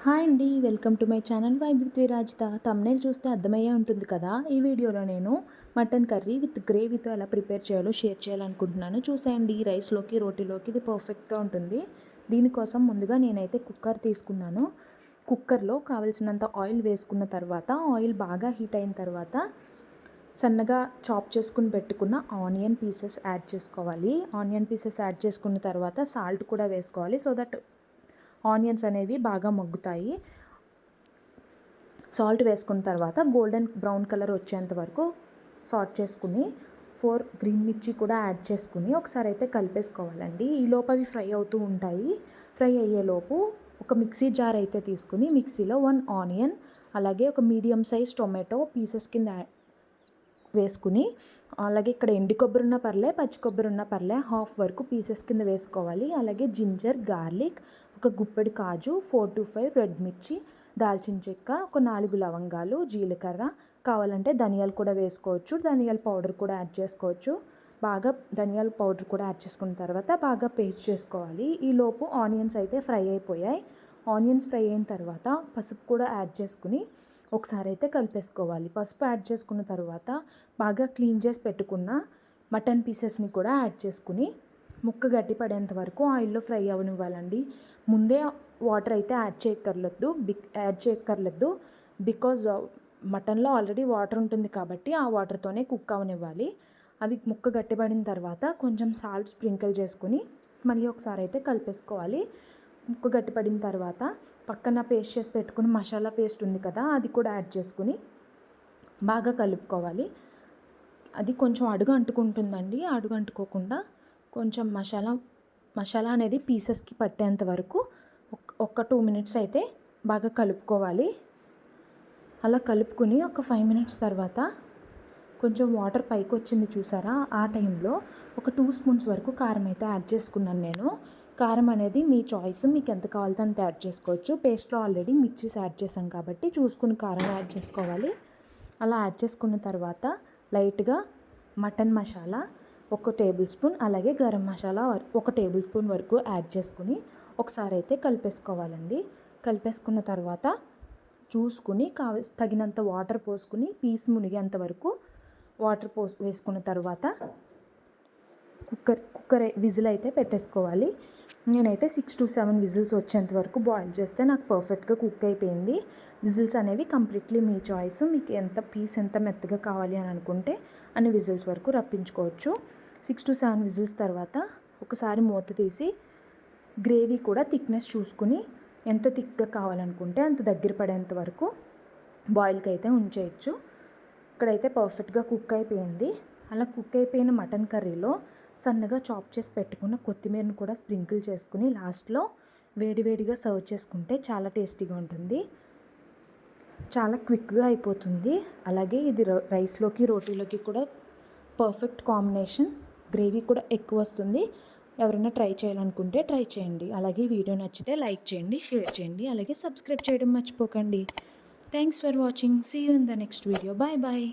Hi అండి, welcome to my channel vibe with Virajitha. Thumbnail చూస్తే అర్థమయ్యే ఉంటుంది కదా. ఈ వీడియోలో నేను మటన్ కర్రీ విత్ గ్రేవీతో ఎలా ప్రిపేర్ చేయాలో షేర్ చేయాలనుకుంటున్నాను. చూసేయండి, రైస్లోకి రోటీలోకి ఇది పర్ఫెక్ట్గా ఉంటుంది. దీనికోసం ముందుగా నేనైతే కుక్కర్ తీసుకున్నాను. కుక్కర్లో కావలసినంత ఆయిల్ వేసుకున్న తర్వాత ఆయిల్ బాగా హీట్ అయిన తర్వాత సన్నగా చాప్ చేసుకుని పెట్టుకున్న ఆనియన్ పీసెస్ యాడ్ చేసుకోవాలి. ఆనియన్ పీసెస్ యాడ్ చేసుకున్న తర్వాత సాల్ట్ కూడా వేసుకోవాలి, సో దట్ ఆనియన్స్ అనేవి బాగా మగ్గుతాయి. సాల్ట్ వేసుకున్న తర్వాత గోల్డెన్ బ్రౌన్ కలర్ వచ్చేంత వరకు సాట్ చేసుకుని 4 గ్రీన్ మిర్చి కూడా యాడ్ చేసుకుని ఒకసారి అయితే కలిపేసుకోవాలండి. ఈలోపు అవి ఫ్రై అవుతూ ఉంటాయి. ఫ్రై అయ్యేలోపు ఒక మిక్సీ జార్ అయితే తీసుకుని మిక్సీలో 1 ఆనియన్ అలాగే ఒక మీడియం సైజ్ టొమాటో పీసెస్ కింద వేసుకుని, అలాగే ఇక్కడ ఎండు కొబ్బరి ఉన్న పర్లే, పచ్చి కొబ్బరి ఉన్న పర్లే, హాఫ్ వరకు పీసెస్ కింద వేసుకోవాలి. అలాగే జింజర్, గార్లిక్, ఒక గుప్పెడు కాజు, 4 to 5 రెడ్ మిర్చి, దాల్చిన చెక్క, ఒక 4 లవంగాలు, జీలకర్ర, కావాలంటే ధనియాలు కూడా వేసుకోవచ్చు, ధనియాల పౌడర్ కూడా యాడ్ చేసుకోవచ్చు. బాగా ధనియాల పౌడర్ కూడా యాడ్ చేసుకున్న తర్వాత బాగా పేస్ట్ చేసుకోవాలి. ఈలోపు ఆనియన్స్ అయితే ఫ్రై అయిపోయాయి. ఆనియన్స్ ఫ్రై అయిన తర్వాత పసుపు కూడా యాడ్ చేసుకుని ఒకసారి అయితే కలిపేసుకోవాలి. పసుపు యాడ్ చేసుకున్న తర్వాత బాగా క్లీన్ చేసి పెట్టుకున్న మటన్ పీసెస్ని కూడా యాడ్ చేసుకుని ముక్క గట్టి పడేంత వరకు ఆయిల్లో ఫ్రై అవనివ్వాలండి. ముందే వాటర్ అయితే యాడ్ చేయక్కర్లేదు బికాజ్ మటన్లో ఆల్రెడీ వాటర్ ఉంటుంది కాబట్టి ఆ వాటర్తోనే కుక్ అవనివ్వాలి. అవి ముక్క గట్టిపడిన తర్వాత కొంచెం సాల్ట్ స్ప్రింకిల్ చేసుకుని మళ్ళీ ఒకసారి అయితే కలిపేసుకోవాలి. ముక్క గట్టిపడిన తర్వాత పక్కన పేస్ట్ చేసి పెట్టుకుని మసాలా పేస్ట్ ఉంది కదా, అది కూడా యాడ్ చేసుకుని బాగా కలుపుకోవాలి. అది కొంచెం అడుగు అంటుకుంటుందండి. అడుగు అంటుకోకుండా కొంచెం మసాలా అనేది పీసెస్కి పట్టేంత వరకు ఒక 2 minutes అయితే బాగా కలుపుకోవాలి. అలా కలుపుకుని ఒక 5 minutes తర్వాత కొంచెం వాటర్ పైకి వచ్చింది చూసారా, ఆ టైంలో ఒక 2 spoons వరకు కారం అయితే యాడ్ చేసుకున్నాను నేను. కారం అనేది మీ చాయిస్, మీకు ఎంత కావాలో అంత యాడ్ చేసుకోవచ్చు. పేస్ట్లో ఆల్రెడీ మిర్చీస్ యాడ్ చేసాం కాబట్టి చూసుకుని కారం యాడ్ చేసుకోవాలి. అలా యాడ్ చేసుకున్న తర్వాత లైట్గా మటన్ మసాలా 1 టేబుల్ స్పూన్, అలాగే గరం మసాలా 1 టేబుల్ స్పూన్ వరకు యాడ్ చేసుకుని ఒకసారి అయితే కలిపేసుకోవాలండి. కలిపేసుకున్న తర్వాత చూసుకుని తగినంత వాటర్ పోసుకుని పీస్ మునిగేంత వరకు వాటర్ వేసుకున్న తర్వాత కుక్కర్ విజిల్ అయితే పెట్టేసుకోవాలి. నేనైతే 6 to 7 విజిల్స్ వచ్చేంత వరకు బాయిల్ చేస్తే నాకు పర్ఫెక్ట్గా కుక్ అయిపోయింది. విజిల్స్ అనేవి కంప్లీట్లీ మీ చాయిస్, మీకు ఎంత మెత్తగా కావాలి అని అనుకుంటే అన్ని విజిల్స్ వరకు రప్పించుకోవచ్చు. 6 to 7 విజిల్స్ తర్వాత ఒకసారి మూత తీసి గ్రేవీ కూడా థిక్నెస్ చూసుకుని ఎంత థిక్గా కావాలనుకుంటే అంత దగ్గర పడేంత వరకు బాయిల్కి అయితే ఉంచేయచ్చు. ఇక్కడైతే పర్ఫెక్ట్గా కుక్ అయిపోయింది. అలా కుక్ అయిపోయిన మటన్ కర్రీలో సన్నగా చాప్ చేసి పెట్టుకున్న కొత్తిమీరను కూడా స్ప్రింకిల్ చేసుకుని లాస్ట్లో వేడివేడిగా సర్వ్ చేసుకుంటే చాలా టేస్టీగా ఉంటుంది. చాలా క్విక్గా అయిపోతుంది. అలాగే ఇది రైస్లోకి రోటీలోకి కూడా పర్ఫెక్ట్ కాంబినేషన్. గ్రేవీ కూడా ఎక్కువ వస్తుంది. ఎవరైనా ట్రై చేయాలనుకుంటే ట్రై చేయండి. అలాగే వీడియో నచ్చితే లైక్ చేయండి, షేర్ చేయండి, అలాగే సబ్స్క్రైబ్ చేయడం మర్చిపోకండి. Thanks for watching. See you in the next video. Bye bye.